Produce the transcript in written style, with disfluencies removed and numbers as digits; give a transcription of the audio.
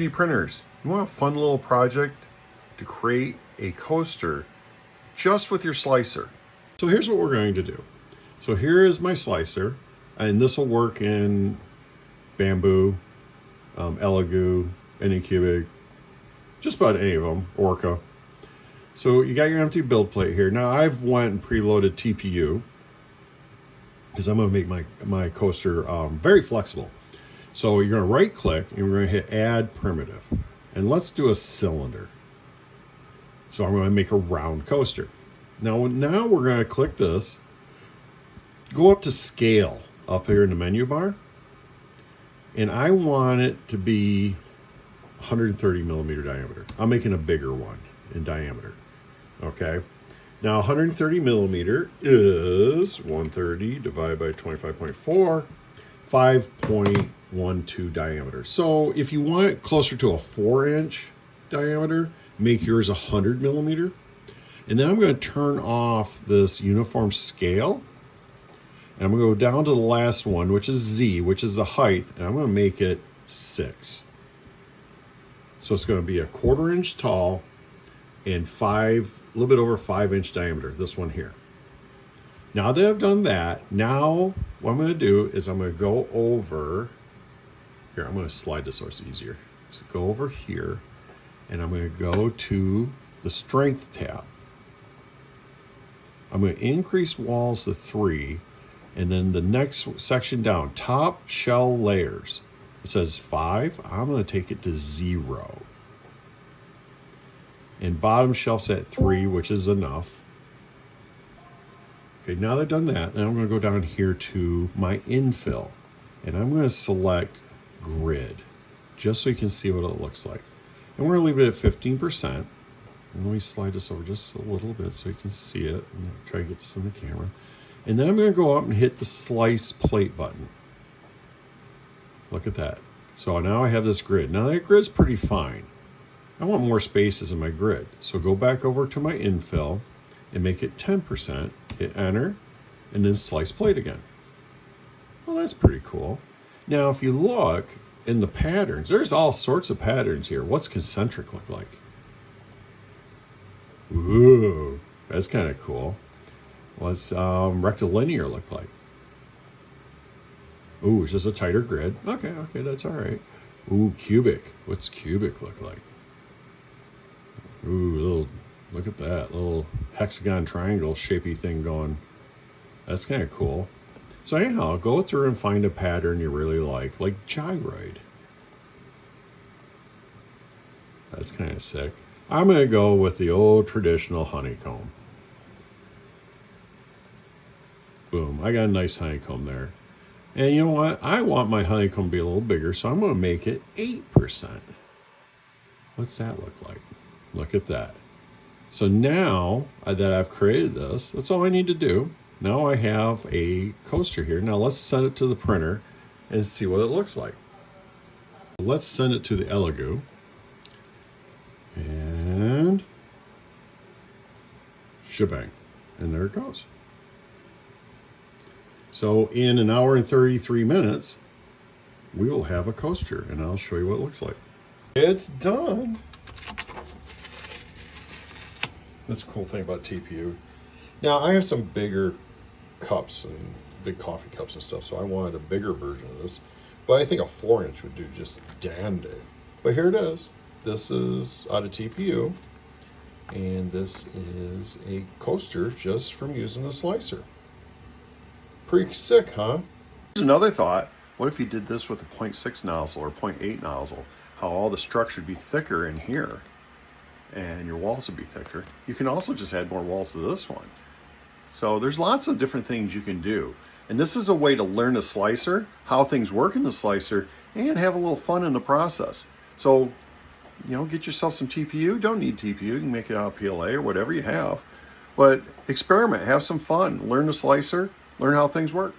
3D printers. You want a fun little project to create a coaster just with your slicer. So here's what we're going to do. So here is my slicer, and this will work in Bamboo, Elegoo, Anycubic, just about any of them, Orca. So you got your empty build plate here. Now I've went and preloaded TPU because I'm going to make my coaster very flexible. So you're going to right click and we're going to hit add primitive. And let's do a cylinder. So I'm going to make a round coaster. Now we're going to click this, go up to scale up here in the menu bar. And I want it to be 130 millimeter diameter. I'm making a bigger one in diameter. Okay. Now 130 millimeter is 130 divided by 25.4, 5.12 diameter. So if you want it closer to a 4-inch diameter, make yours 100 millimeter. And then I'm going to turn off this uniform scale. And I'm going to go down to the last one, which is Z, which is the height. And I'm going to make it 6. So it's going to be a 1/4 inch tall and a little bit over 5-inch diameter, this one here. Now that I've done that, now what I'm going to do is I'm going to go over here. I'm going to slide this so it's easier. So go over here and I'm going to go to the strength tab. I'm going to increase walls to 3, and then the next section down, top shell layers, it says 5. I'm going to take it to 0. And bottom shelf's at 3, which is enough. Okay, now that I've done that, now I'm going to go down here to my infill, and I'm going to select grid, just so you can see what it looks like. And we're going to leave it at 15%. And let me slide this over just a little bit so you can see it. And try to get this in the camera. And then I'm going to go up and hit the slice plate button. Look at that. So now I have this grid. Now that grid's pretty fine. I want more spaces in my grid. So go back over to my infill and make it 10%. Hit enter and then slice plate again. Well, that's pretty cool. Now if you look in the patterns, there's all sorts of patterns here. What's concentric look like? Ooh, that's kind of cool. What's rectilinear look like? Ooh, it's just a tighter grid. Okay, that's all right. Ooh, cubic. What's cubic look like? Ooh, look at that. Little hexagon triangle shapey thing going. That's kind of cool. So anyhow, go through and find a pattern you really like gyroid. That's kind of sick. I'm going to go with the old traditional honeycomb. Boom, I got a nice honeycomb there. And you know what? I want my honeycomb to be a little bigger, so I'm going to make it 8%. What's that look like? Look at that. So now that I've created this, that's all I need to do. Now I have a coaster here. Now let's send it to the printer and see what it looks like. Let's send it to the Elegoo. And shebang. And there it goes. So in an hour and 33 minutes, we will have a coaster, and I'll show you what it looks like. It's done. That's the cool thing about TPU. Now I have some bigger cups and big coffee cups and stuff, so I wanted a bigger version of this. But I think a 4-inch would do just damn good. But here it is. This is out of TPU, and this is a coaster just from using a slicer. Pretty sick, huh? Here's another thought. What if you did this with a 0.6 nozzle or 0.8 nozzle? How all the structure would be thicker in here, and your walls would be thicker. You can also just add more walls to this one. So there's lots of different things you can do. And this is a way to learn a slicer, how things work in the slicer, and have a little fun in the process. So, you know, get yourself some TPU. Don't need TPU. You can make it out of PLA or whatever you have. But experiment, have some fun, learn the slicer, learn how things work.